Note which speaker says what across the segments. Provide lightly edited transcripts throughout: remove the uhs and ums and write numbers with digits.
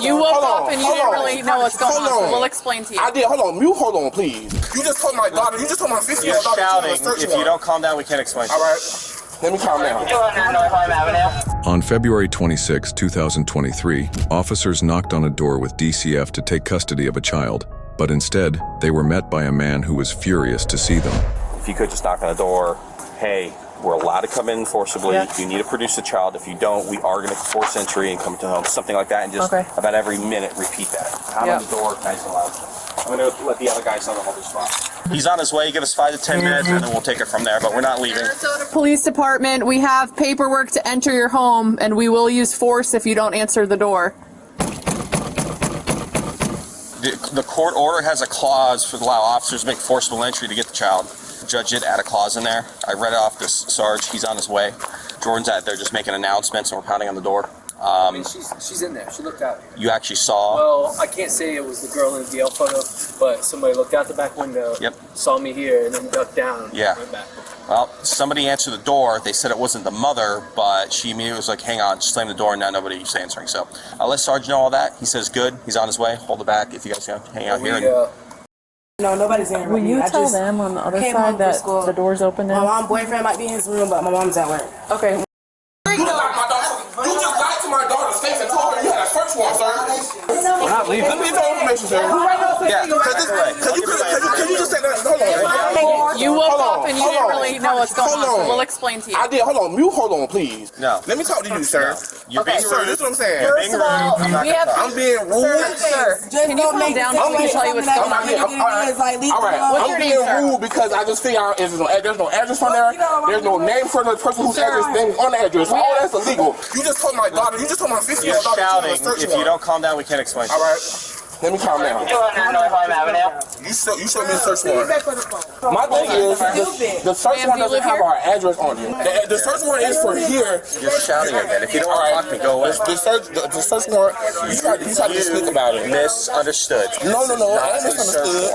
Speaker 1: You woke up and you didn't really know what's going on, so we'll explain to you.
Speaker 2: I did. Hold on, please. You just told my daughter, you just told my 15-year-old daughter.
Speaker 3: You're shouting. If you don't calm down, we can't explain.
Speaker 2: All right. Let me calm down.
Speaker 4: On February 26, 2023, officers knocked on a door with DCF to take custody of a child, but instead, they were met by a man who was furious to see them.
Speaker 3: If you could just knock on the door, hey, we're allowed to come in forcibly. Yeah. You need to produce the child. If you don't, we are going to force entry and come to home, something like that, and just about every minute repeat that. Pound on the door, nice and loud. I'm going to let the other guys know the whole spot. He's on his way. Give us 5 to 10 minutes, and then we'll take it from there, but we're not leaving.
Speaker 1: Police department, we have paperwork to enter your home, and we will use force if you don't answer the door.
Speaker 3: The court order has a clause for allow officers to make forcible entry to get the child. The judge did add a clause in there. I read it off to Sarge. He's on his way. Jordan's out there just making announcements, and we're pounding on the door.
Speaker 5: I mean, she's in there. She looked out.
Speaker 3: You actually saw?
Speaker 5: Well, I can't say it was the girl in the DL photo, but somebody looked out the back window, saw me here, and then ducked down and went back.
Speaker 3: Well, somebody answered the door. They said it wasn't the mother, but she immediately was like, hang on, slam the door, and now nobody's answering. So I'll let Sarge know all that. He says, good. He's on his way. Hold it back if you guys can hang out here.
Speaker 6: No, nobody's in.
Speaker 1: Will you tell them on the other side that the door's open now?
Speaker 6: My mom's boyfriend might be in his room, but my mom's at work.
Speaker 1: Okay.
Speaker 2: You just lied to my daughter's face and told her you had a search warrant, sir.
Speaker 3: We're not leaving.
Speaker 2: Let me get your information, sir. Yeah, because you just said that. Hold on.
Speaker 1: You woke up and you didn't really know what's going on, so we'll explain to you.
Speaker 2: I did. Hold on, please.
Speaker 3: No.
Speaker 2: Let me talk to you, sir.
Speaker 3: You're being rude.
Speaker 2: That's what I'm saying.
Speaker 1: First of all,
Speaker 2: I'm being rude.
Speaker 1: Sir, can you calm down so we can tell you what's going on?
Speaker 2: All right. I'm being rude because I just figured out there's no address on there. There's no name for the person whose address name on the address. All that's illegal. You just told my daughter. You just told my 15-year-old daughter.
Speaker 3: You're shouting. If you don't calm down, we can't explain.
Speaker 2: All right. Let me calm down. You showed me a search warrant. My thing is, the search warrant doesn't have our address on it. The search warrant is for here.
Speaker 3: You're shouting again. If you don't want to talk to me, go away.
Speaker 2: The search warrant, you tried to speak about it.
Speaker 3: Misunderstood.
Speaker 2: No, I misunderstood.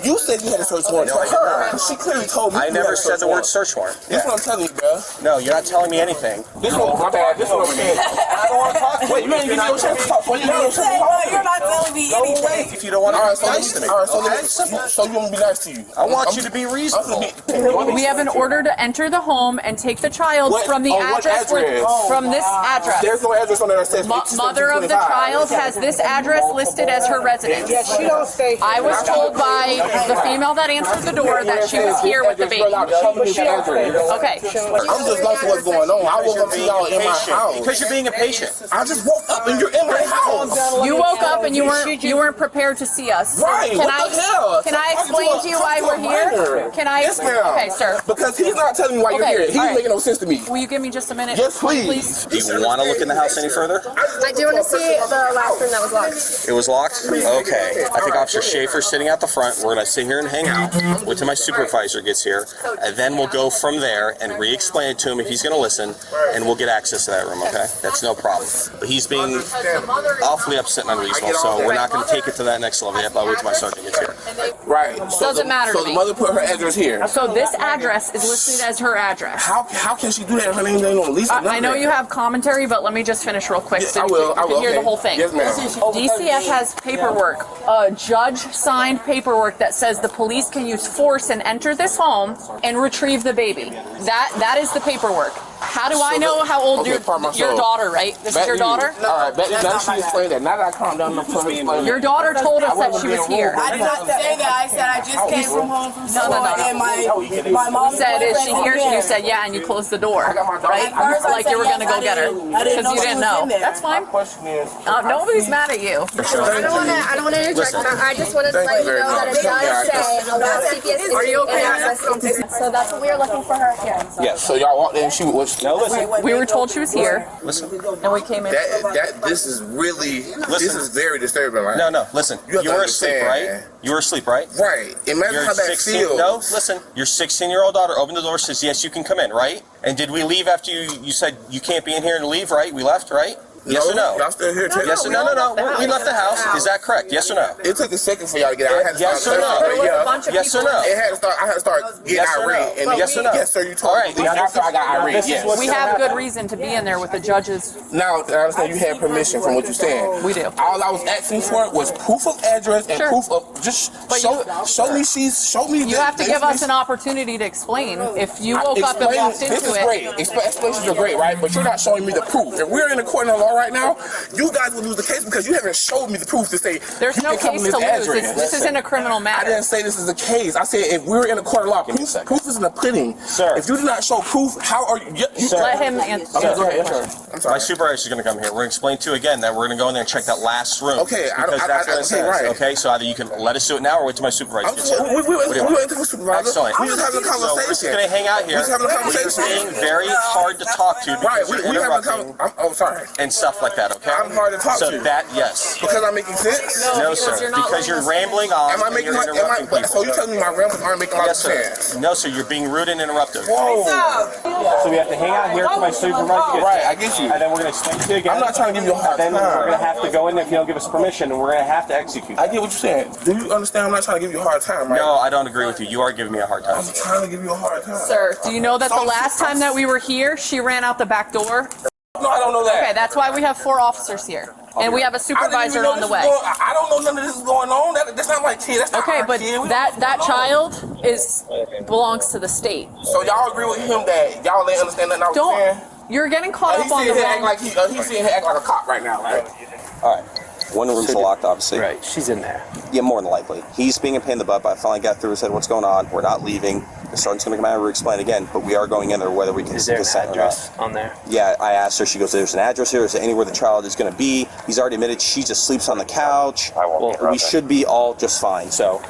Speaker 2: You said you had a search warrant for her. She clearly told me.
Speaker 3: I never said the word search warrant.
Speaker 2: This is what I'm telling you, bro.
Speaker 3: No, you're not telling me anything.
Speaker 2: This one, my bad. This one over here. I don't want to talk. Wait, you ain't giving me no chance to talk. You're
Speaker 6: not telling me anything.
Speaker 3: If you don't want to be nice to me.
Speaker 2: All right, so you want me to be nice to you?
Speaker 3: I want you to be reasonable.
Speaker 1: We have an order to enter the home and take the child from the address. From this address.
Speaker 2: There's no address on there that says
Speaker 1: mother of the child has this address listed as her residence.
Speaker 6: Yeah, she don't stay.
Speaker 1: I was told by the female that answered the door that she was here with the baby. Okay.
Speaker 2: I'm just like what's going on. I woke up to y'all in my house.
Speaker 3: Because you're being impatient.
Speaker 2: I just woke up and you're in my house.
Speaker 1: You woke up and you weren't prepared to see us.
Speaker 2: Right. What the hell?
Speaker 1: Can I explain to you why we're here? Can I?
Speaker 2: Yes, ma'am.
Speaker 1: Okay, sir.
Speaker 2: Because he's not telling me why you're here. He's making no sense to me.
Speaker 1: Will you give me just a minute?
Speaker 2: Yes, please.
Speaker 3: Do you want to look in the house any further?
Speaker 7: I do want to see the last room that was locked.
Speaker 3: It was locked? Okay. I think Officer Schaefer's sitting at the front. We're going to sit here and hang out. Wait till my supervisor gets here, and then we'll go from there and re-explain it to him if he's going to listen, and we'll get access to that room, okay? That's no problem. But he's being awfully upset and unreasonable, so we're not going to take it to that next level yet. I'll wait till my sergeant gets here.
Speaker 2: Right.
Speaker 1: Doesn't matter to me.
Speaker 2: So the mother put her address here.
Speaker 1: So this address is listed as her address.
Speaker 2: How can she do that if her name ain't on the lease?
Speaker 1: I know you have commentary, but let me just finish real quick so you can hear the whole thing.
Speaker 2: Yes, ma'am.
Speaker 1: DCF has paperwork, judge-signed paperwork that says the police can use force and enter this home and retrieve the baby. That is the paperwork. How do I know how old your daughter, right? This is your daughter?
Speaker 2: All right, now she explained that. Now that I calm down,
Speaker 1: your daughter told us that she was here.
Speaker 6: I did not say that. I said I just came from home from school. And my mom
Speaker 1: said, is she here? You said, yeah, and you closed the door, right? Like you were going to go get her because you didn't know. That's fine. Nobody's mad at you.
Speaker 7: I don't want to interject. I just wanted to let you know that it does say allow CPS.
Speaker 1: Are you okay?
Speaker 7: So that's what we are looking for her here.
Speaker 2: Yes, so y'all walked in, she was...
Speaker 3: No, listen.
Speaker 1: We were told she was here.
Speaker 3: Listen.
Speaker 1: And we came in.
Speaker 2: This is really... This is very disturbing, right?
Speaker 3: No, listen. You were asleep, right? You were asleep, right?
Speaker 2: Right. Imagine how that feels.
Speaker 3: No, listen. Your 16-year-old daughter opened the door, says, yes, you can come in, right? And did we leave after you said you can't be in here and leave, right? We left, right? Yes or no?
Speaker 2: Y'all still here?
Speaker 3: Yes or no? We left the house. Is that correct? Yes or no?
Speaker 2: It took a second for y'all to get out. I had to
Speaker 3: Yes or no? Yes or no?
Speaker 2: It had to start. I had to start getting
Speaker 3: Yes or no?
Speaker 2: irate. And
Speaker 3: Yes or no?
Speaker 2: Yes, sir. You told me. After I got irate. Yes.
Speaker 1: We have good reason to be in there with the judges.
Speaker 2: Now I understand you had permission from what you're saying.
Speaker 1: We do.
Speaker 2: All I was asking for was proof of address and proof of just show me show me.
Speaker 1: You have to give us an opportunity to explain. If you woke up and walked into
Speaker 2: this is great. Explanations are great, right? But you're not showing me the proof. If we're in the court of law right now, you guys will lose the case because you haven't showed me the proof to say
Speaker 1: there's no case to lose. This isn't a criminal matter.
Speaker 2: I didn't say this is a case. I said if we're in a court of law, proof is in the pudding.
Speaker 3: Sir.
Speaker 2: If you do not show proof, how are you?
Speaker 1: Let him answer.
Speaker 2: Okay, go ahead. I'm sorry.
Speaker 3: My supervisor is going to come here. We're going to explain to you again that we're going to go in there and check that last room.
Speaker 2: Okay,
Speaker 3: because that's what it says.
Speaker 2: right.
Speaker 3: Okay, so either you can let us do it now or wait till my supervisor gets here.
Speaker 2: We went to the supervisor.
Speaker 3: Excellent.
Speaker 2: We just having a conversation.
Speaker 3: So we're just going to hang out here.
Speaker 2: We're just having a conversation.
Speaker 3: It's being very hard to talk to because you're interrupting
Speaker 2: sorry.
Speaker 3: and stuff like that, okay?
Speaker 2: I'm hard to talk to.
Speaker 3: So that, yes.
Speaker 2: Because I'm making sense?
Speaker 3: No, sir. Because you're rambling on.
Speaker 2: Am I making so you telling me my rambles aren't making a lot of sense?
Speaker 3: No, sir. You're being rude and interruptive.
Speaker 2: Whoa.
Speaker 8: So we have to hang out here till my supervisor gets
Speaker 2: Right, I get you.
Speaker 8: and then we're going to explain to you again.
Speaker 2: I'm not trying to give you a hard time.
Speaker 8: Then we're going to have to go in there if you don't give us permission, and we're going to have to execute.
Speaker 2: I get what you're saying. Do you understand I'm not trying to give you a hard time, right?
Speaker 3: No, I don't agree with you. You are giving me a hard time.
Speaker 2: I'm trying to give you a hard time.
Speaker 1: Sir, do you know that the last time that we were here, she ran out the back door?
Speaker 2: No, I don't know that.
Speaker 1: Okay, that's why we have 4 officers here. And we have a supervisor on the way.
Speaker 2: I don't know none of this is going on. That's not my kid. That's not
Speaker 1: Okay,
Speaker 2: our
Speaker 1: but
Speaker 2: kid.
Speaker 1: that child belongs to the state.
Speaker 2: So y'all agree with him that y'all ain't understand nothing I was saying?
Speaker 1: You're getting caught up on the wrong.
Speaker 2: He's seeing her act like a cop right now, right?
Speaker 3: All right. One room's locked, obviously.
Speaker 8: Right, she's in there.
Speaker 3: Yeah, more than likely. He's being a pain in the butt, but I finally got through and said, what's going on? We're not leaving. The sergeant's going to come out and explain again, but we are going in there whether we can
Speaker 8: Is there an
Speaker 3: consent
Speaker 8: address on there?
Speaker 3: Yeah, I asked her. She goes, there's an address here. Is there anywhere the child is going to be? He's already admitted she just sleeps on the couch. We should be all just fine, so.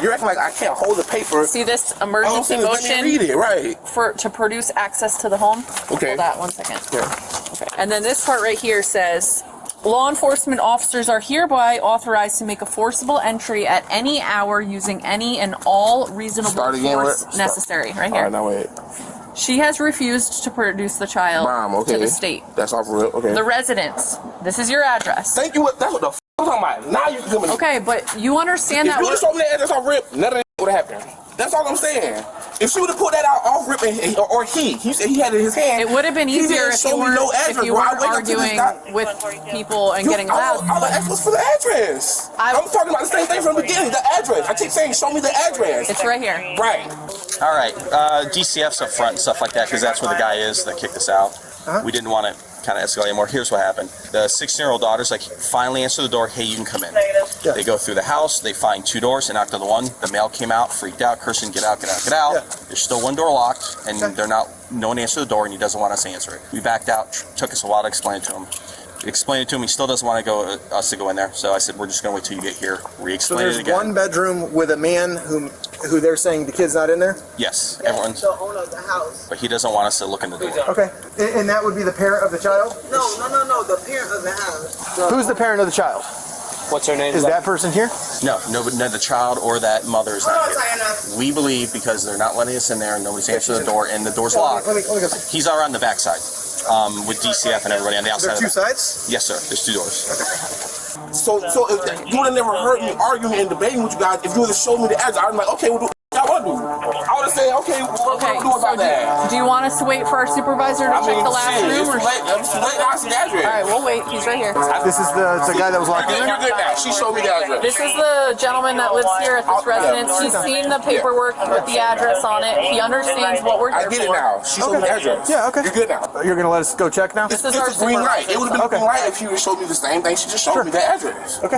Speaker 2: You're acting like I can't hold the paper.
Speaker 1: See this emergency
Speaker 2: Let me
Speaker 1: motion
Speaker 2: read it, right.
Speaker 1: to produce access to the home?
Speaker 2: Okay.
Speaker 1: Hold that 1 second.
Speaker 2: Yeah.
Speaker 1: Okay. And then this part right here says, law enforcement officers are hereby authorized to make a forcible entry at any hour using any and all reasonable force necessary. Right here.
Speaker 2: All right, now wait.
Speaker 1: She has refused to produce the child to the state.
Speaker 2: That's off real. Okay.
Speaker 1: The residence. This is your address.
Speaker 2: Thank you. That's what the I'm talking about. Now you coming.
Speaker 1: Okay, but you understand
Speaker 2: if
Speaker 1: that.
Speaker 2: If you would have shown me the address off rip, none of that would have happened. That's all I'm saying. If she would have put that out off rip, or he said he had it in his hand,
Speaker 1: it would have been easier if you weren't arguing with people and getting loud.
Speaker 2: All I asked was for the address. I'm talking about the same thing from the beginning. The address. I keep saying, show me the address.
Speaker 1: It's right here.
Speaker 2: Right.
Speaker 3: All right. DCF's up front and stuff like that because that's where the guy is that kicked us out. We didn't want to kind of escalate more. Here's what happened. The 16-year-old daughter's like, finally answer the door. Hey, you can come in. Yeah. They go through the house. They find 2 doors. They knocked on the one. The male came out, freaked out, cursing, get out, get out, get out. Yeah. There's still 1 door locked, and no one answered the door, and he doesn't want us to answer it. We backed out. Took us a while to explain it to him. Explained it to him. He still doesn't want us to go in there. So I said, we're just going to wait till you get here. Re-explain it again.
Speaker 9: So there's 1 bedroom with a man who they're saying the kid's not in there?
Speaker 3: Yes, everyone's.
Speaker 6: The owner of the house.
Speaker 3: But he doesn't want us to look in the door.
Speaker 9: Okay, and that would be the parent of the child?
Speaker 6: No, the parent of the house.
Speaker 9: Who's the parent of the child?
Speaker 8: What's her name?
Speaker 9: Is that person here?
Speaker 3: No, the child or that mother is not here. We believe because they're not letting us in there and nobody's answering the door and the door's locked.
Speaker 9: Let me go.
Speaker 3: He's around the backside with DCF and everybody on the outside.
Speaker 9: Is there 2 sides?
Speaker 3: Yes, sir. There's 2 doors.
Speaker 2: Okay. So if you would have never heard me arguing and debating with you guys, if you would have showed me the address, I'd be like, okay, we'll do what y'all want to do. I would have said, okay, what do we do about that?
Speaker 1: Do you want us to wait for our supervisor to check the last room?
Speaker 2: It's too late now. I see the address.
Speaker 1: All right, we'll wait. He's right here.
Speaker 9: This is the guy that was locked in there?
Speaker 2: You're good now. She showed me the address.
Speaker 1: This is the gentleman that lives here at this residence. He's seen the paperwork with the address on it. He understands what we're here for.
Speaker 2: I get it now. She showed me the address.
Speaker 9: Yeah, okay.
Speaker 2: You're good now.
Speaker 9: You're going to let us go check now?
Speaker 2: It's a green light. It would have been a green light if she would have showed me the same thing. She just showed me the address.
Speaker 9: Okay.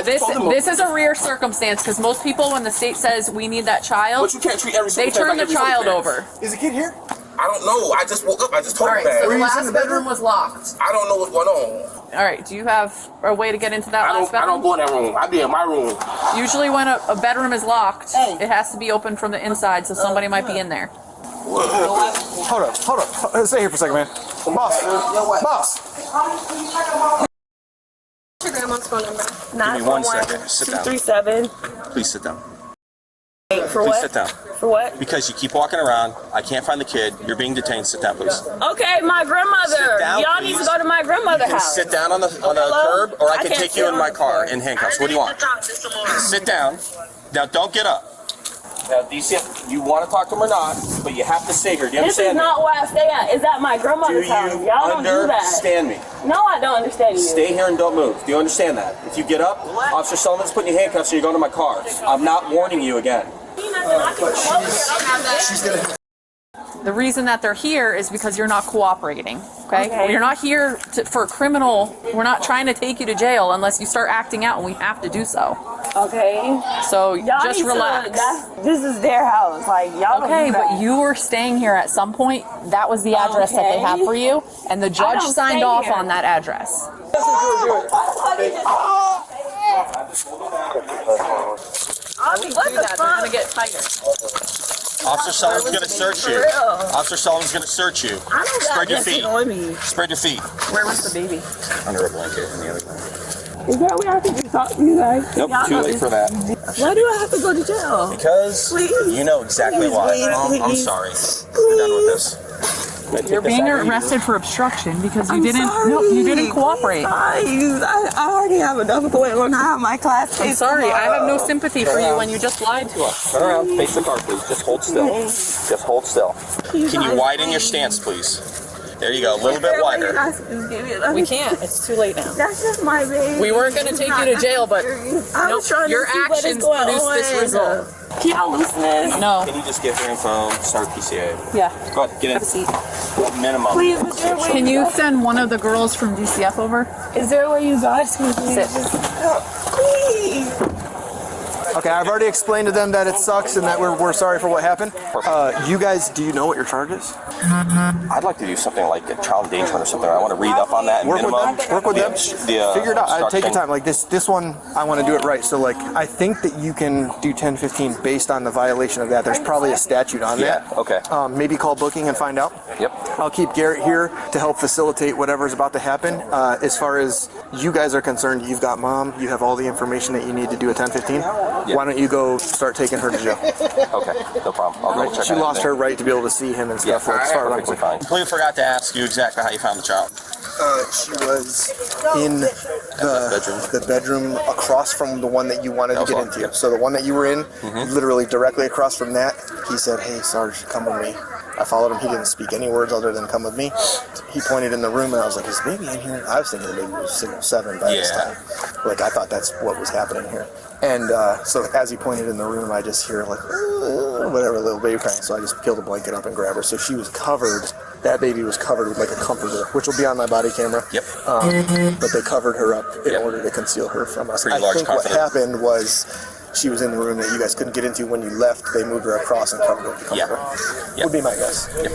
Speaker 1: This is a rare circumstance because most people, when the state says we need that child,
Speaker 2: but you can't treat every
Speaker 1: they turn the child over.
Speaker 9: Is the kid here?
Speaker 2: I don't know. I just woke up. I just told
Speaker 1: All
Speaker 2: you
Speaker 1: right,
Speaker 2: that.
Speaker 1: so the last bedroom was locked.
Speaker 2: I don't know what's going on.
Speaker 1: All right, do you have a way to get into that last bedroom?
Speaker 2: I don't go in that room. I be in my room.
Speaker 1: Usually when a bedroom is locked, it has to be open from the inside, so somebody might be in there.
Speaker 9: Hold up. Stay here for a second, man. Boss.
Speaker 7: What's your grandma's phone number?
Speaker 3: Give me 1 second. Sit down.
Speaker 7: 237.
Speaker 3: Please sit down.
Speaker 7: For
Speaker 3: Please
Speaker 7: what?
Speaker 3: sit down.
Speaker 10: For what?
Speaker 3: Because you keep walking around. I can't find the kid. You're being detained. Sit down, please.
Speaker 10: Okay, my grandmother. Y'all need to go to my grandmother's house.
Speaker 3: Sit down on the curb, or I can take you in my car in handcuffs. What do you want? Sit down. Now, don't get up. Now, DCF, you want to talk to him or not, but you have to stay here. Do you understand?
Speaker 10: This is not where I stay at. It's at my grandmother's house. Y'all don't do that.
Speaker 3: Understand me?
Speaker 10: No, I don't understand you.
Speaker 3: Stay here and don't move. Do you understand that? If you get up, Officer Sullivan's putting you handcuffs and you're going to my car. I'm not warning you again.
Speaker 1: The reason that they're here is because you're not cooperating. Okay? Well, you're not here for criminal. We're not trying to take you to jail unless you start acting out, and we have to do so.
Speaker 10: Okay.
Speaker 1: So just relax.
Speaker 10: This is their house. Like y'all.
Speaker 1: Okay, but you were staying here at some point. That was the address that they have for you, and the judge signed off on that address. They're gonna get tighter.
Speaker 3: Officer Sullivan's going to search you. Officer Sullivan's going to search you. Spread your feet. Spread your feet.
Speaker 1: Where was the baby?
Speaker 3: Under a blanket in the other room.
Speaker 10: Is that where I have to talk to you guys?
Speaker 3: Nope, too late for that.
Speaker 10: Why do I have to go to jail?
Speaker 3: Because you know exactly why. I'm sorry. We're done with this.
Speaker 1: You're being arrested for obstruction because you didn't cooperate.
Speaker 10: I already have enough going on. I have my class.
Speaker 1: I'm sorry. I have no sympathy for you when you just lied to us.
Speaker 3: Turn around. Face the car, please. Just hold still. Just hold still. Can you widen your stance, please? There you go. A little bit wider.
Speaker 1: We can't. It's too late now.
Speaker 10: That's just my baby.
Speaker 1: We weren't going to take you to jail, but your actions produced this result.
Speaker 10: Y'all listening?
Speaker 1: No.
Speaker 3: Can you just give her info, start PCA?
Speaker 1: Yeah.
Speaker 3: Go ahead, get in.
Speaker 1: Have a seat.
Speaker 3: Minimum.
Speaker 10: Please,
Speaker 1: can you send one of the girls from DCF over?
Speaker 10: Is there a way you guys can
Speaker 1: sit?
Speaker 10: Please.
Speaker 9: Okay, I've already explained to them that it sucks and that we're sorry for what happened. You guys, do you know what your charge is?
Speaker 3: I'd like to do something like a child endangerment or something. I want to read up on that.
Speaker 9: Work with them. Figure it out. Take your time. Like this one, I want to do it right. So like, I think that you can do 1015 based on the violation of that. There's probably a statute on that.
Speaker 3: Okay.
Speaker 9: Maybe call booking and find out.
Speaker 3: Yep.
Speaker 9: I'll keep Garrett here to help facilitate whatever's about to happen. As far as you guys are concerned, you've got mom. You have all the information that you need to do a 1015. Yep. Why don't you go start taking her to jail?
Speaker 3: Okay, no problem. I'll go check.
Speaker 9: She lost her right to be able to see him and stuff.
Speaker 3: Yeah,
Speaker 9: as far as I'm
Speaker 3: fine. Completely forgot to ask you exactly how you found the child.
Speaker 9: She was in the bedroom across from the one that you wanted to get into.
Speaker 3: Yep.
Speaker 9: So the one that you were in, literally directly across from that, he said, "Hey, Sarge, come with me." I followed him. He didn't speak any words other than "come with me." He pointed in the room, and I was like, "Is the baby in here?" I was thinking the baby was 6 or 7 by this time. Like, I thought that's what was happening here. And so as he pointed in the room, I just hear like, whatever, little baby crying. So I just peeled the blanket up and grabbed her. So she was covered. That baby was covered with like a comforter, which will be on my body camera.
Speaker 3: Yep.
Speaker 9: But they covered her up in order to conceal her from us.
Speaker 3: Pretty
Speaker 9: I
Speaker 3: large
Speaker 9: think what happened was she was in the room that you guys couldn't get into when you left. They moved her across and covered her with the comforter.
Speaker 3: Yep.
Speaker 9: Would be my guess.
Speaker 3: Yep.